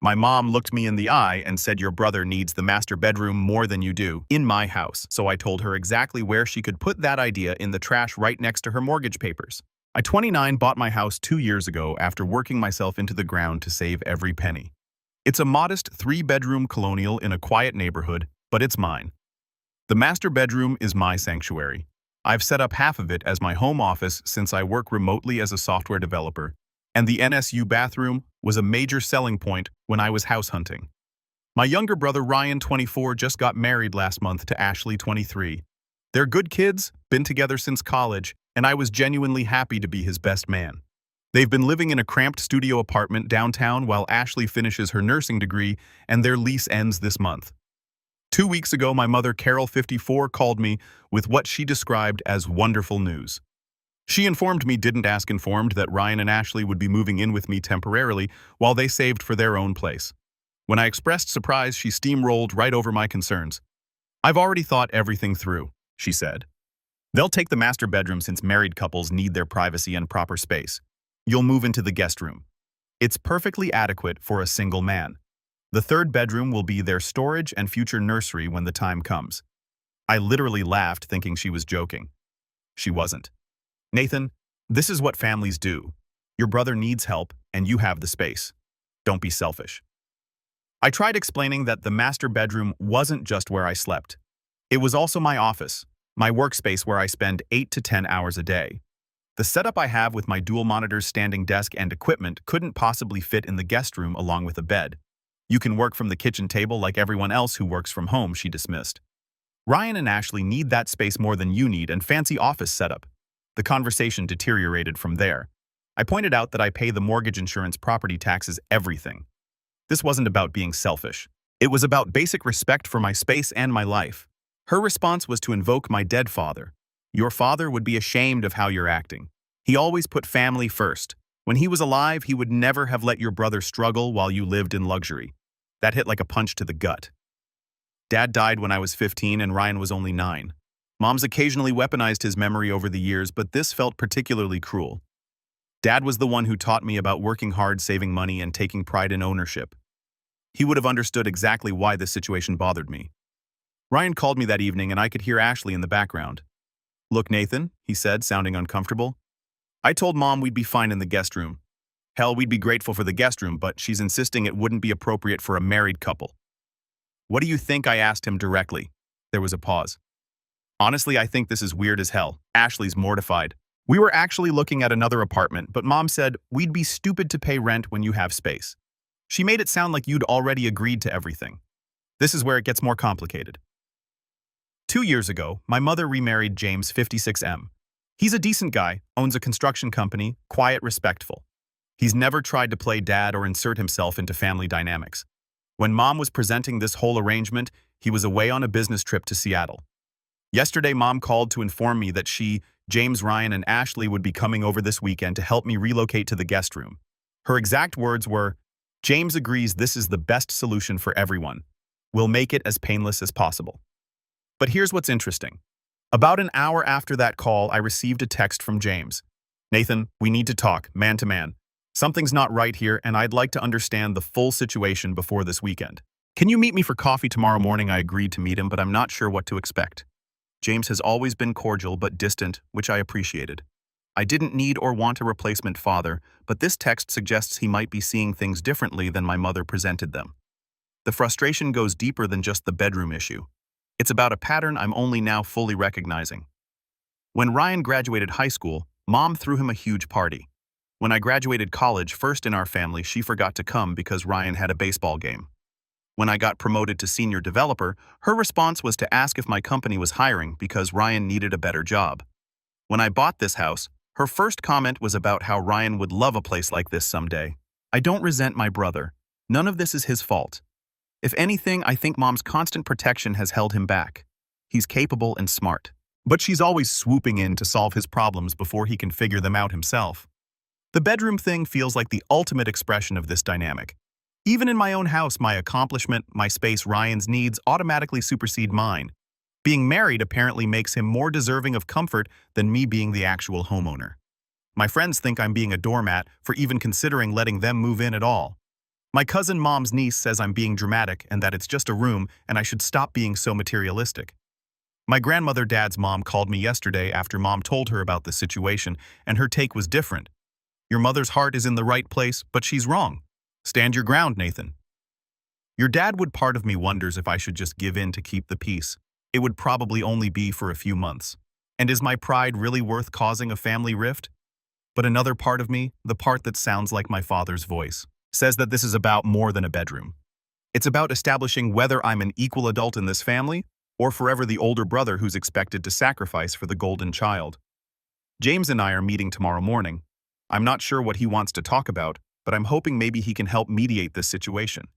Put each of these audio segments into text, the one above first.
My mom looked me in the eye and said your brother needs the master bedroom more than you do in my house, so I told her exactly where she could put that idea in the trash right next to her mortgage papers. I, 29, bought my house 2 years ago after working myself into the ground to save every penny. It's a modest 3-bedroom colonial in a quiet neighborhood, but it's mine. The master bedroom is my sanctuary. I've set up half of it as my home office since I work remotely as a software developer, and the NSU bathroom was a major selling point when I was house hunting. My younger brother Ryan, 24, just got married last month to Ashley, 23. They're good kids, been together since college, and I was genuinely happy to be his best man. They've been living in a cramped studio apartment downtown while Ashley finishes her nursing degree, and their lease ends this month. 2 weeks ago, my mother, Carol, 54, called me with what she described as wonderful news. She informed me, didn't ask informed, that Ryan and Ashley would be moving in with me temporarily while they saved for their own place. When I expressed surprise, she steamrolled right over my concerns. "I've already thought everything through," she said. "They'll take the master bedroom since married couples need their privacy and proper space. You'll move into the guest room. It's perfectly adequate for a single man. The 3rd bedroom will be their storage and future nursery when the time comes." I literally laughed, thinking she was joking. She wasn't. "Nathan, this is what families do. Your brother needs help, and you have the space. Don't be selfish." I tried explaining that the master bedroom wasn't just where I slept. It was also my office, my workspace where I spend 8 to 10 hours a day. The setup I have with my dual monitors, standing desk, and equipment couldn't possibly fit in the guest room along with a bed. "You can work from the kitchen table like everyone else who works from home," she dismissed. "Ryan and Ashley need that space more than you need and fancy office setup." The conversation deteriorated from there. I pointed out that I pay the mortgage, insurance, property taxes, everything. This wasn't about being selfish. It was about basic respect for my space and my life. Her response was to invoke my dead father. "Your father would be ashamed of how you're acting. He always put family first. When he was alive, he would never have let your brother struggle while you lived in luxury." That hit like a punch to the gut. Dad died when I was 15 and Ryan was only 9. Mom's occasionally weaponized his memory over the years, but this felt particularly cruel. Dad was the one who taught me about working hard, saving money, and taking pride in ownership. He would have understood exactly why this situation bothered me. Ryan called me that evening and I could hear Ashley in the background. "Look, Nathan," he said, sounding uncomfortable. "I told Mom we'd be fine in the guest room. Hell, we'd be grateful for the guest room, but she's insisting it wouldn't be appropriate for a married couple." "What do you think?" I asked him directly. There was a pause. "Honestly, I think this is weird as hell." Ashley's mortified. "We were actually looking at another apartment, but Mom said we'd be stupid to pay rent when you have space. She made it sound like you'd already agreed to everything." This is where it gets more complicated. 2 years ago, my mother remarried James, 56M. He's a decent guy, owns a construction company, quiet, respectful. He's never tried to play dad or insert himself into family dynamics. When Mom was presenting this whole arrangement, he was away on a business trip to Seattle. Yesterday, Mom called to inform me that she, James, Ryan, and Ashley would be coming over this weekend to help me relocate to the guest room. Her exact words were, "James agrees this is the best solution for everyone. We'll make it as painless as possible." But here's what's interesting. About an hour after that call, I received a text from James. "Nathan, we need to talk, man to man. Something's not right here, and I'd like to understand the full situation before this weekend. Can you meet me for coffee tomorrow morning?" I agreed to meet him, but I'm not sure what to expect. James has always been cordial but distant, which I appreciated. I didn't need or want a replacement father, but this text suggests he might be seeing things differently than my mother presented them. The frustration goes deeper than just the bedroom issue. It's about a pattern I'm only now fully recognizing. When Ryan graduated high school, Mom threw him a huge party. When I graduated college, first in our family, she forgot to come because Ryan had a baseball game. When I got promoted to senior developer, her response was to ask if my company was hiring because Ryan needed a better job. When I bought this house, her first comment was about how Ryan would love a place like this someday. I don't resent my brother. None of this is his fault. If anything, I think Mom's constant protection has held him back. He's capable and smart. But she's always swooping in to solve his problems before he can figure them out himself. The bedroom thing feels like the ultimate expression of this dynamic. Even in my own house, my accomplishment, my space, Ryan's needs automatically supersede mine. Being married apparently makes him more deserving of comfort than me being the actual homeowner. My friends think I'm being a doormat for even considering letting them move in at all. My cousin mom's niece says I'm being dramatic and that it's just a room and I should stop being so materialistic. My grandmother dad's mom called me yesterday after mom told her about the situation, and her take was different. Your mother's heart is in the right place, but she's wrong. Stand your ground, Nathan. Your dad would. Part of me wonders if I should just give in to keep the peace. It would probably only be for a few months. And is my pride really worth causing a family rift? But another part of me, the part that sounds like my father's voice, says that this is about more than a bedroom. It's about establishing whether I'm an equal adult in this family or forever the older brother who's expected to sacrifice for the golden child. James and I are meeting tomorrow morning. I'm not sure what he wants to talk about, but I'm hoping maybe he can help mediate this situation.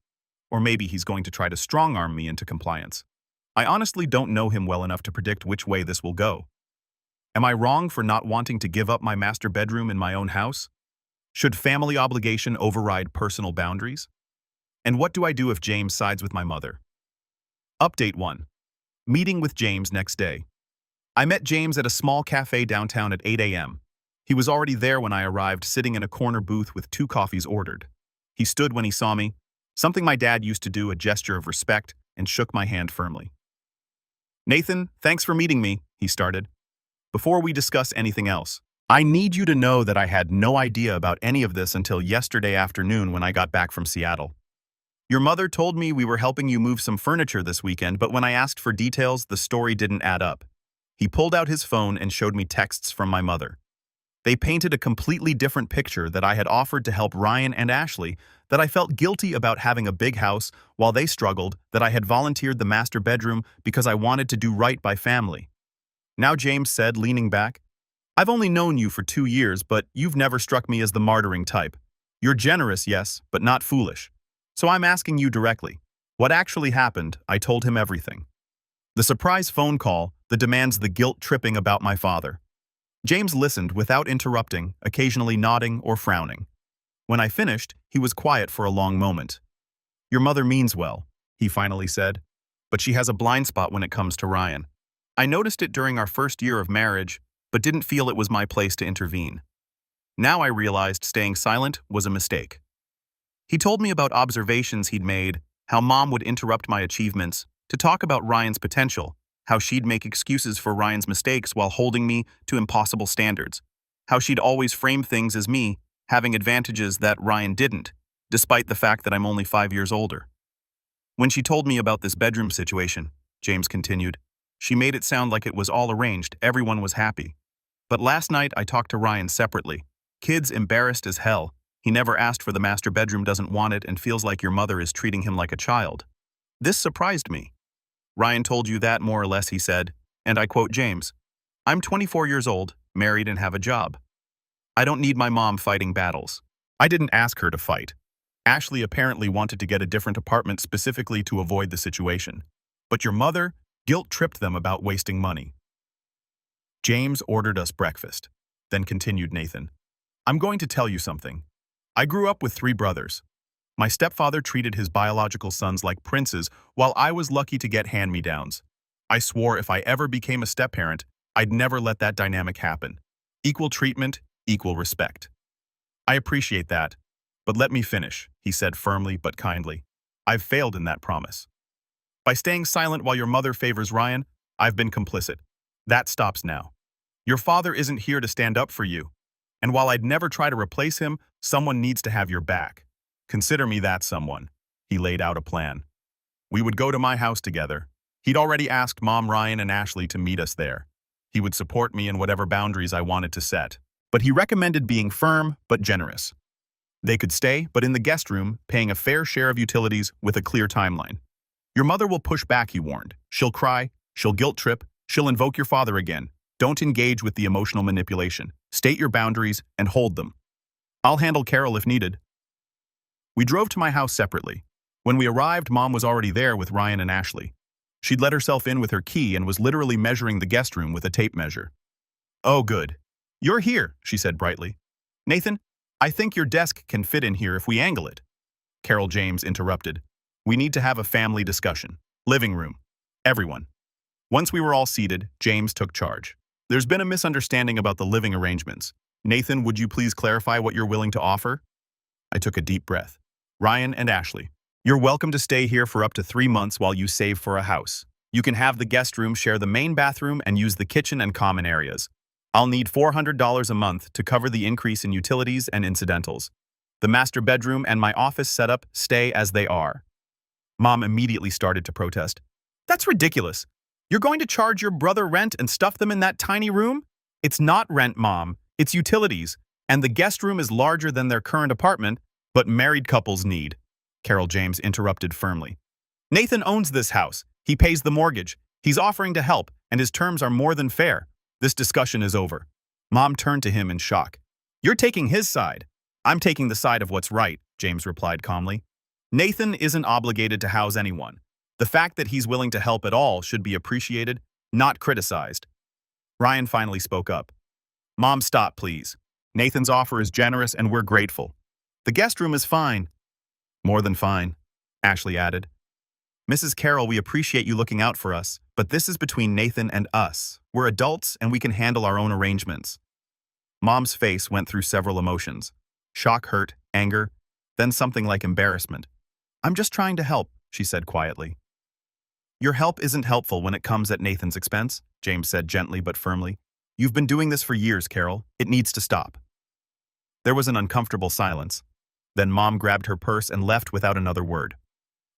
Or maybe he's going to try to strong-arm me into compliance. I honestly don't know him well enough to predict which way this will go. Am I wrong for not wanting to give up my master bedroom in my own house? Should family obligation override personal boundaries? And what do I do if James sides with my mother? Update 1. Meeting with James next day. I met James at a small cafe downtown at 8 a.m. He was already there when I arrived, sitting in a corner booth with 2 coffees ordered. He stood when he saw me, something my dad used to do, a gesture of respect, and shook my hand firmly. Nathan, thanks for meeting me, he started. Before we discuss anything else, I need you to know that I had no idea about any of this until yesterday afternoon when I got back from Seattle. Your mother told me we were helping you move some furniture this weekend, but when I asked for details, the story didn't add up. He pulled out his phone and showed me texts from my mother. They painted a completely different picture: that I had offered to help Ryan and Ashley, that I felt guilty about having a big house while they struggled, that I had volunteered the master bedroom because I wanted to do right by family. Now James said, leaning back, I've only known you for 2 years, but you've never struck me as the martyring type. You're generous, yes, but not foolish. So I'm asking you directly, what actually happened? I told him everything. The surprise phone call, the demands, the guilt tripping about my father. James listened without interrupting, occasionally nodding or frowning. When I finished, he was quiet for a long moment. Your mother means well, he finally said, but she has a blind spot when it comes to Ryan. I noticed it during our first year of marriage, but didn't feel it was my place to intervene. Now I realized staying silent was a mistake. He told me about observations he'd made, how mom would interrupt my achievements, to talk about Ryan's potential, how she'd make excuses for Ryan's mistakes while holding me to impossible standards, how she'd always frame things as me having advantages that Ryan didn't, despite the fact that I'm only 5 years older. When she told me about this bedroom situation, James continued, she made it sound like it was all arranged, everyone was happy. But last night I talked to Ryan separately. Kid's embarrassed as hell. He never asked for the master bedroom, doesn't want it, and feels like your mother is treating him like a child. This surprised me. Ryan told you that, more or less, he said, and I quote James, I'm 24 years old, married, and have a job. I don't need my mom fighting battles. I didn't ask her to fight. Ashley apparently wanted to get a different apartment specifically to avoid the situation. But your mother guilt-tripped them about wasting money. James ordered us breakfast. Then continued Nathan, I'm going to tell you something. I grew up with 3 brothers. My stepfather treated his biological sons like princes, while I was lucky to get hand-me-downs. I swore if I ever became a step-parent, I'd never let that dynamic happen. Equal treatment, equal respect. I appreciate that, but let me finish, he said firmly but kindly. I've failed in that promise. By staying silent while your mother favors Ryan, I've been complicit. That stops now. Your father isn't here to stand up for you. And while I'd never try to replace him, someone needs to have your back. Consider me that someone. He laid out a plan. We would go to my house together. He'd already asked Mom, Ryan, and Ashley to meet us there. He would support me in whatever boundaries I wanted to set. But he recommended being firm but generous. They could stay, but in the guest room, paying a fair share of utilities with a clear timeline. Your mother will push back, he warned. She'll cry, she'll guilt trip, she'll invoke your father again. Don't engage with the emotional manipulation. State your boundaries and hold them. I'll handle Carol if needed. We drove to my house separately. When we arrived, Mom was already there with Ryan and Ashley. She'd let herself in with her key and was literally measuring the guest room with a tape measure. Oh, good. You're here, she said brightly. Nathan, I think your desk can fit in here if we angle it. Carol James interrupted. We need to have a family discussion. Living room. Everyone. Once we were all seated, James took charge. There's been a misunderstanding about the living arrangements. Nathan, would you please clarify what you're willing to offer? I took a deep breath. Ryan and Ashley. You're welcome to stay here for up to 3 months while you save for a house. You can have the guest room share the main bathroom and use the kitchen and common areas. I'll need $400 a month to cover the increase in utilities and incidentals. The master bedroom and my office setup stay as they are. Mom immediately started to protest. That's ridiculous. You're going to charge your brother rent and stuff them in that tiny room? It's not rent, Mom. It's utilities. And the guest room is larger than their current apartment, but married couples need. Carol James interrupted firmly. Nathan owns this house. He pays the mortgage. He's offering to help, and his terms are more than fair. This discussion is over. Mom turned to him in shock. You're taking his side. I'm taking the side of what's right, James replied calmly. Nathan isn't obligated to house anyone. The fact that he's willing to help at all should be appreciated, not criticized. Ryan finally spoke up. Mom, stop, please. Nathan's offer is generous and we're grateful. The guest room is fine. More than fine, Ashley added. Mrs. Carroll, we appreciate you looking out for us, but this is between Nathan and us. We're adults and we can handle our own arrangements. Mom's face went through several emotions. Shock, hurt, anger, then something like embarrassment. I'm just trying to help, she said quietly. Your help isn't helpful when it comes at Nathan's expense, James said gently but firmly. You've been doing this for years, Carol. It needs to stop. There was an uncomfortable silence. Then Mom grabbed her purse and left without another word.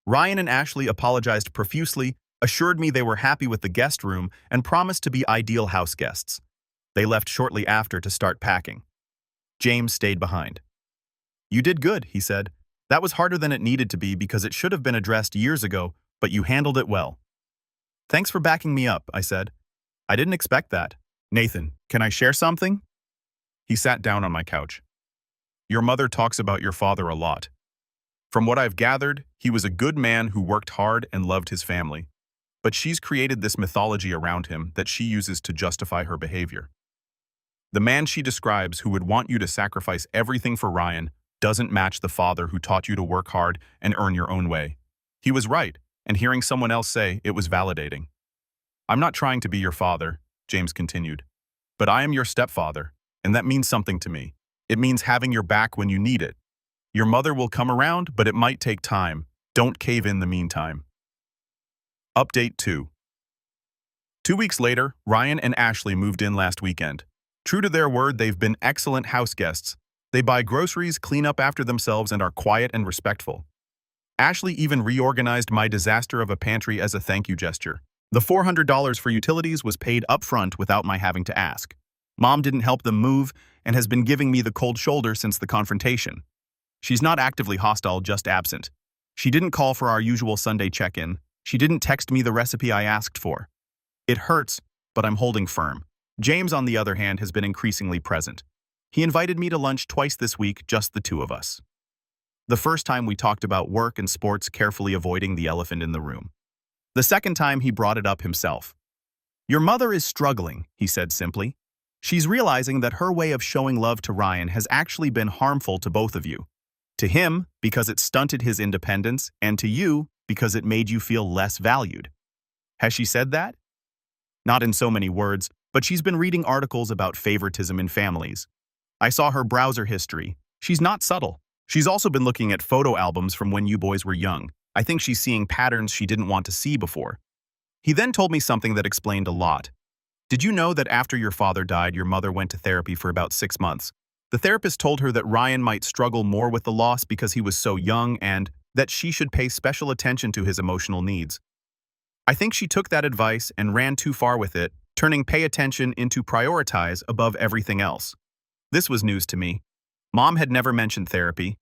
Ryan and Ashley apologized profusely, assured me they were happy with the guest room, and promised to be ideal house guests. They left shortly after to start packing. James stayed behind. You did good, he said. That was harder than it needed to be because it should have been addressed years ago, but you handled it well. Thanks for backing me up, I said. I didn't expect that. Nathan, can I share something? He sat down on my couch. Your mother talks about your father a lot. From what I've gathered, he was a good man who worked hard and loved his family. But she's created this mythology around him that she uses to justify her behavior. The man she describes who would want you to sacrifice everything for Ryan doesn't match the father who taught you to work hard and earn your own way. He was right, and hearing someone else say it was validating. I'm not trying to be your father, James continued, but I am your stepfather, and that means something to me. It means having your back when you need it. Your mother will come around, but it might take time. Don't cave in the meantime. Update 2. 2 weeks later, Ryan and Ashley moved in last weekend. True to their word, they've been excellent house guests. They buy groceries, clean up after themselves, and are quiet and respectful. Ashley even reorganized my disaster of a pantry as a thank you gesture. The $400 for utilities was paid up front without my having to ask. Mom didn't help them move and has been giving me the cold shoulder since the confrontation. She's not actively hostile, just absent. She didn't call for our usual Sunday check-in. She didn't text me the recipe I asked for. It hurts, but I'm holding firm. James, on the other hand, has been increasingly present. He invited me to lunch twice this week, just the two of us. The first time we talked about work and sports, carefully avoiding the elephant in the room. The second time he brought it up himself. Your mother is struggling, he said simply. She's realizing that her way of showing love to Ryan has actually been harmful to both of you. To him, because it stunted his independence, and to you, because it made you feel less valued. Has she said that? Not in so many words, but she's been reading articles about favoritism in families. I saw her browser history. She's not subtle. She's also been looking at photo albums from when you boys were young. I think she's seeing patterns she didn't want to see before. He then told me something that explained a lot. Did you know that after your father died, your mother went to therapy for about 6 months? The therapist told her that Ryan might struggle more with the loss because he was so young and that she should pay special attention to his emotional needs. I think she took that advice and ran too far with it, turning pay attention into prioritize above everything else. This was news to me. Mom had never mentioned therapy.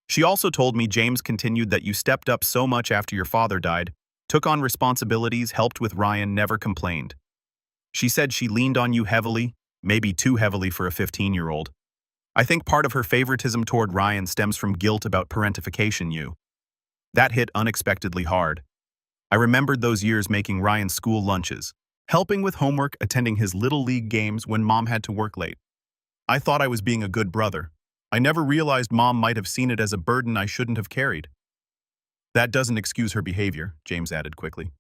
She also told me James continued that you stepped up so much after your father died, took on responsibilities, helped with Ryan, never complained. She said she leaned on you heavily, maybe too heavily for a 15-year-old. I think part of her favoritism toward Ryan stems from guilt about parentification you. That hit unexpectedly hard. I remembered those years making Ryan school lunches, helping with homework, attending his little league games when Mom had to work late. I thought I was being a good brother. I never realized Mom might have seen it as a burden I shouldn't have carried. That doesn't excuse her behavior, James added quickly.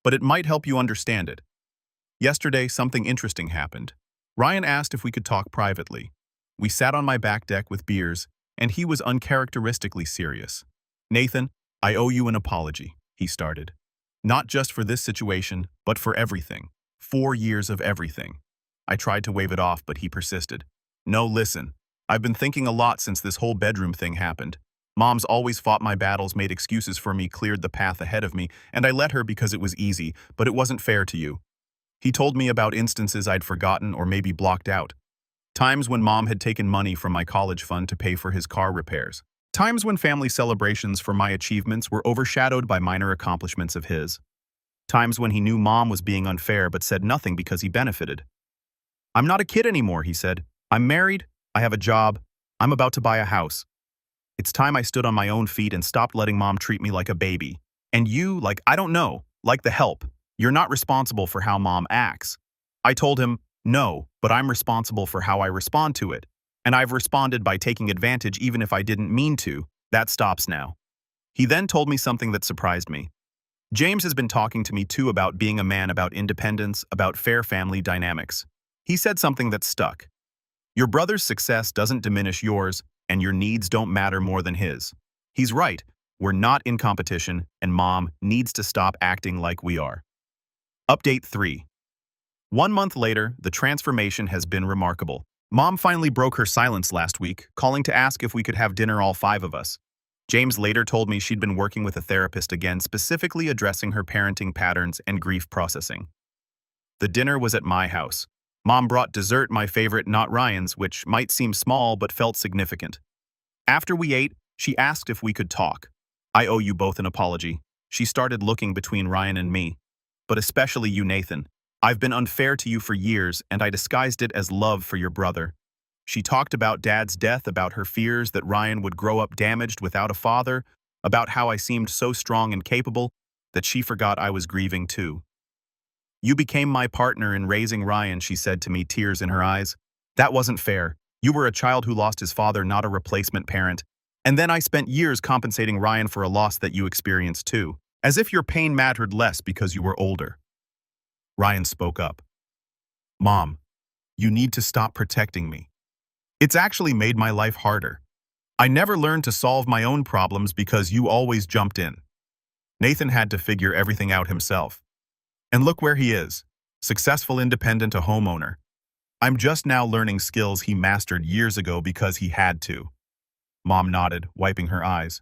But it might help you understand it. Yesterday, something interesting happened. Ryan asked if we could talk privately. We sat on my back deck with beers, and he was uncharacteristically serious. "Nathan, I owe you an apology," he started. "Not just for this situation, but for everything. 4 years of everything." I tried to wave it off, but he persisted. "No, listen. I've been thinking a lot since this whole bedroom thing happened. Mom's always fought my battles, made excuses for me, cleared the path ahead of me, and I let her because it was easy, but it wasn't fair to you." He told me about instances I'd forgotten or maybe blocked out. Times when Mom had taken money from my college fund to pay for his car repairs. Times when family celebrations for my achievements were overshadowed by minor accomplishments of his. Times when he knew Mom was being unfair but said nothing because he benefited. "I'm not a kid anymore," he said. "I'm married, I have a job, I'm about to buy a house. It's time I stood on my own feet and stopped letting Mom treat me like a baby. And you, I don't know, like the help. You're not responsible for how Mom acts." I told him, "No, but I'm responsible for how I respond to it. And I've responded by taking advantage even if I didn't mean to. That stops now." He then told me something that surprised me. "James has been talking to me too about being a man, about independence, about fair family dynamics." He said something that stuck. "Your brother's success doesn't diminish yours, and your needs don't matter more than his." He's right. We're not in competition, and Mom needs to stop acting like we are. Update 3. 1 month later, the transformation has been remarkable. Mom finally broke her silence last week, calling to ask if we could have dinner, all 5 of us. James later told me she'd been working with a therapist again, specifically addressing her parenting patterns and grief processing. The dinner was at my house. Mom brought dessert, my favorite, not Ryan's, which might seem small but felt significant. After we ate, she asked if we could talk. "I owe you both an apology." She started looking between Ryan and me. "But especially you, Nathan. I've been unfair to you for years, and I disguised it as love for your brother." She talked about Dad's death, about her fears that Ryan would grow up damaged without a father, about how I seemed so strong and capable that she forgot I was grieving too. "You became my partner in raising Ryan," she said to me, tears in her eyes. "That wasn't fair. You were a child who lost his father, not a replacement parent. And then I spent years compensating Ryan for a loss that you experienced too, as if your pain mattered less because you were older." Ryan spoke up. "Mom, you need to stop protecting me. It's actually made my life harder. I never learned to solve my own problems because you always jumped in." Nathan had to figure everything out himself. And look where he is, successful, independent, a homeowner. I'm just now learning skills he mastered years ago because he had to. Mom nodded, wiping her eyes.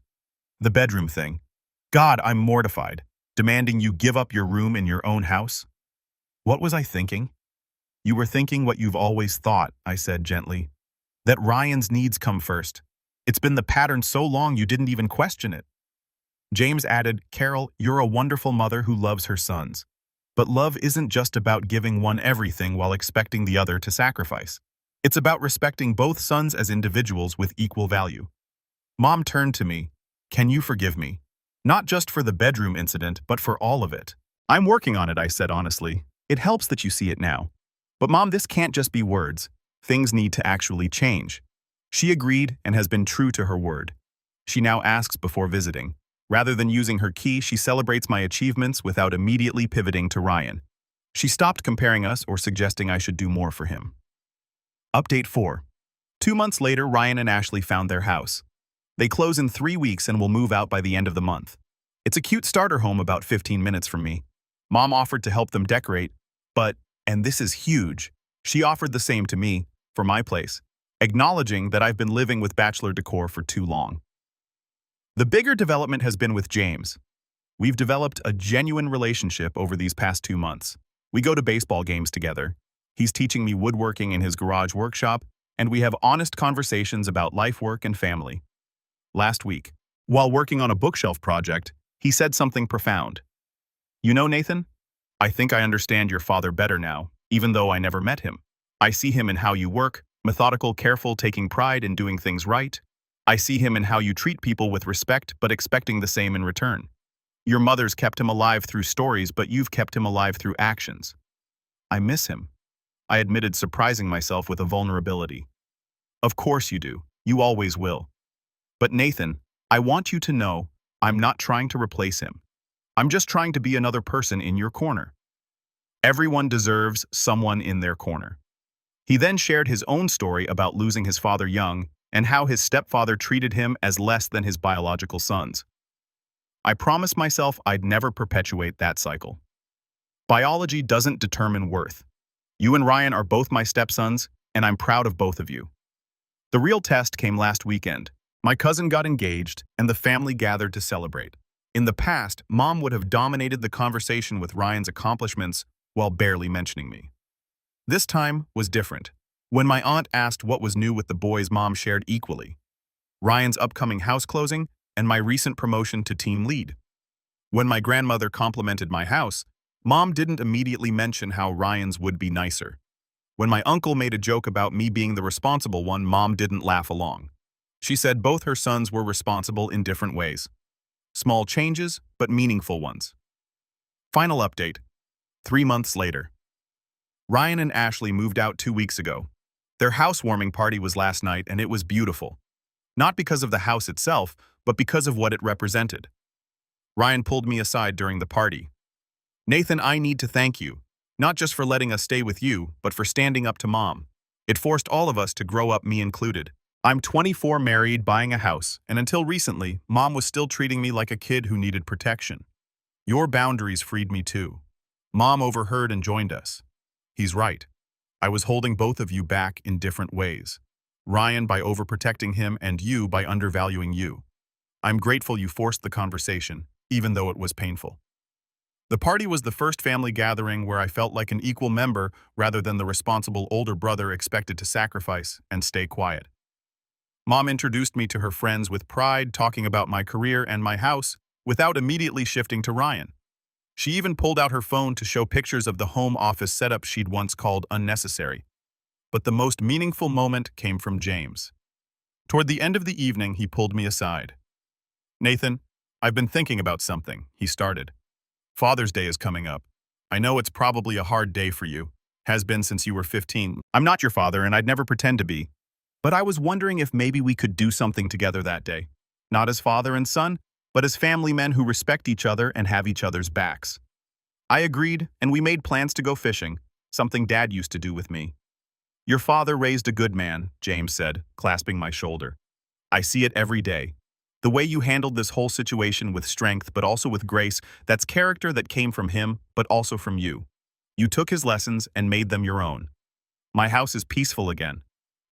"The bedroom thing. God, I'm mortified. Demanding you give up your room in your own house." What was I thinking? "You were thinking what you've always thought," I said gently. "That Ryan's needs come first. It's been the pattern so long you didn't even question it." James added, "Carol, you're a wonderful mother who loves her sons. But love isn't just about giving one everything while expecting the other to sacrifice. It's about respecting both sons as individuals with equal value." Mom turned to me. "Can you forgive me? Not just for the bedroom incident, but for all of it." "I'm working on it," I said honestly. "It helps that you see it now. But Mom, this can't just be words. Things need to actually change." She agreed and has been true to her word. She now asks before visiting. Rather than using her key, she celebrates my achievements without immediately pivoting to Ryan. She stopped comparing us or suggesting I should do more for him. Update 4. 2 months later, Ryan and Ashley found their house. They close in 3 weeks and will move out by the end of the month. It's a cute starter home about 15 minutes from me. Mom offered to help them decorate, but, and this is huge, she offered the same to me, for my place, acknowledging that I've been living with bachelor decor for too long. The bigger development has been with James. We've developed a genuine relationship over these past 2 months. We go to baseball games together. He's teaching me woodworking in his garage workshop, and we have honest conversations about life, work, and family. Last week, while working on a bookshelf project, he said something profound. "You know, Nathan, I think I understand your father better now, even though I never met him. I see him in how you work, methodical, careful, taking pride in doing things right. I see him in how you treat people with respect but expecting the same in return. Your mother's kept him alive through stories, but you've kept him alive through actions. I miss him," I admitted, surprising myself with a vulnerability. "Of course you do. You always will. But Nathan, I want you to know I'm not trying to replace him. I'm just trying to be another person in your corner. Everyone deserves someone in their corner." He then shared his own story about losing his father young and how his stepfather treated him as less than his biological sons. I promised myself I'd never perpetuate that cycle. Biology doesn't determine worth. You and Ryan are both my stepsons, and I'm proud of both of you. The real test came last weekend. My cousin got engaged, and the family gathered to celebrate. In the past, Mom would have dominated the conversation with Ryan's accomplishments while barely mentioning me. This time was different. When my aunt asked what was new with the boys, Mom shared equally: Ryan's upcoming house closing and my recent promotion to team lead. When my grandmother complimented my house, Mom didn't immediately mention how Ryan's would be nicer. When my uncle made a joke about me being the responsible one, Mom didn't laugh along. She said both her sons were responsible in different ways. Small changes, but meaningful ones. Final update. 3 months later. Ryan and Ashley moved out 2 weeks ago. Their housewarming party was last night, and it was beautiful. Not because of the house itself, but because of what it represented. Ryan pulled me aside during the party. "Nathan, I need to thank you, not just for letting us stay with you, but for standing up to Mom. It forced all of us to grow up, me included. I'm 24, married, buying a house, and until recently, Mom was still treating me like a kid who needed protection. Your boundaries freed me too. Mom overheard and joined us. He's right. I was holding both of you back in different ways. Ryan by overprotecting him, and you by undervaluing you. I'm grateful you forced the conversation, even though it was painful." The party was the first family gathering where I felt like an equal member rather than the responsible older brother expected to sacrifice and stay quiet. Mom introduced me to her friends with pride, talking about my career and my house without immediately shifting to Ryan. She even pulled out her phone to show pictures of the home office setup she'd once called unnecessary. But the most meaningful moment came from James. Toward the end of the evening, he pulled me aside. "Nathan, I've been thinking about something," he started. "Father's Day is coming up. I know it's probably a hard day for you. Has been since you were 15. I'm not your father, and I'd never pretend to be. But I was wondering if maybe we could do something together that day. Not as father and son, but as family men who respect each other and have each other's backs." I agreed, and we made plans to go fishing, something Dad used to do with me. "Your father raised a good man," James said, clasping my shoulder. "I see it every day. The way you handled this whole situation with strength, but also with grace, that's character that came from him, but also from you. You took his lessons and made them your own. My house is peaceful again.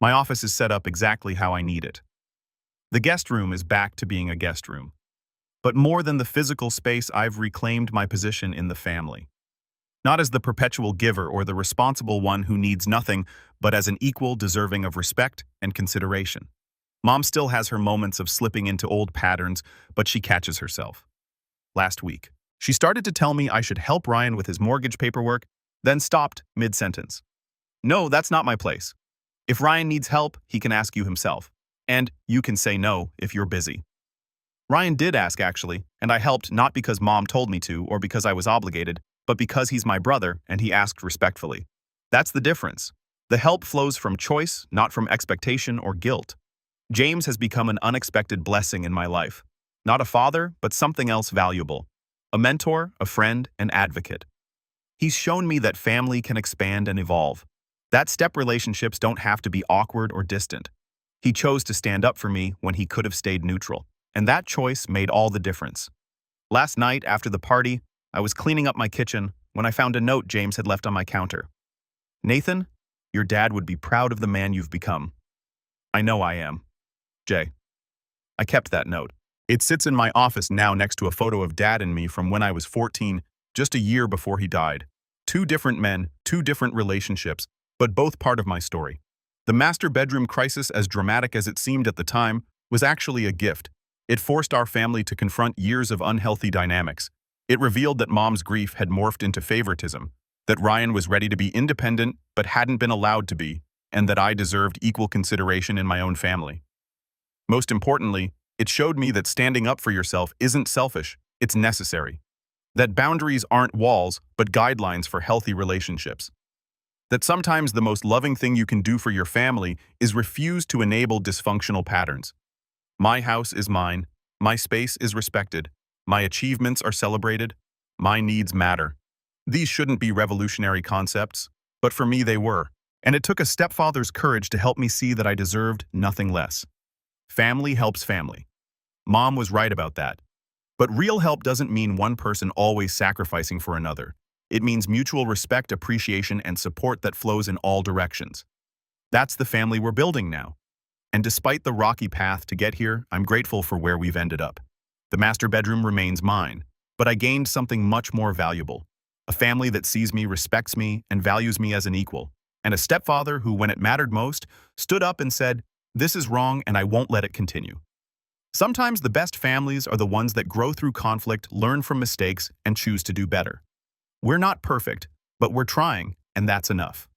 My office is set up exactly how I need it. The guest room is back to being a guest room. But more than the physical space, I've reclaimed my position in the family. Not as the perpetual giver or the responsible one who needs nothing, but as an equal deserving of respect and consideration. Mom still has her moments of slipping into old patterns, but she catches herself. Last week, she started to tell me I should help Ryan with his mortgage paperwork, then stopped mid-sentence. "No, that's not my place. If Ryan needs help, he can ask you himself. And you can say no if you're busy." Ryan did ask, actually, and I helped not because Mom told me to or because I was obligated, but because he's my brother and he asked respectfully. That's the difference. The help flows from choice, not from expectation or guilt. James has become an unexpected blessing in my life. Not a father, but something else valuable. A mentor, a friend, an advocate. He's shown me that family can expand and evolve. That step relationships don't have to be awkward or distant. He chose to stand up for me when he could have stayed neutral, and that choice made all the difference. Last night, after the party, I was cleaning up my kitchen when I found a note James had left on my counter. "Nathan, your dad would be proud of the man you've become." "I know I am. Jay." I kept that note. It sits in my office now next to a photo of Dad and me from when I was 14, just a year before he died. 2 different men, 2 different relationships, but both part of my story. The master bedroom crisis, as dramatic as it seemed at the time, was actually a gift. It forced our family to confront years of unhealthy dynamics. It revealed that Mom's grief had morphed into favoritism, that Ryan was ready to be independent but hadn't been allowed to be, and that I deserved equal consideration in my own family. Most importantly, it showed me that standing up for yourself isn't selfish, it's necessary. That boundaries aren't walls, but guidelines for healthy relationships. That sometimes the most loving thing you can do for your family is refuse to enable dysfunctional patterns. My house is mine, my space is respected, my achievements are celebrated, my needs matter. These shouldn't be revolutionary concepts, but for me they were. And it took a stepfather's courage to help me see that I deserved nothing less. Family helps family. Mom was right about that. But real help doesn't mean one person always sacrificing for another. It means mutual respect, appreciation, and support that flows in all directions. That's the family we're building now. And despite the rocky path to get here, I'm grateful for where we've ended up. The master bedroom remains mine, but I gained something much more valuable. A family that sees me, respects me, and values me as an equal. And a stepfather who, when it mattered most, stood up and said, "This is wrong and I won't let it continue." Sometimes the best families are the ones that grow through conflict, learn from mistakes, and choose to do better. We're not perfect, but we're trying, and that's enough.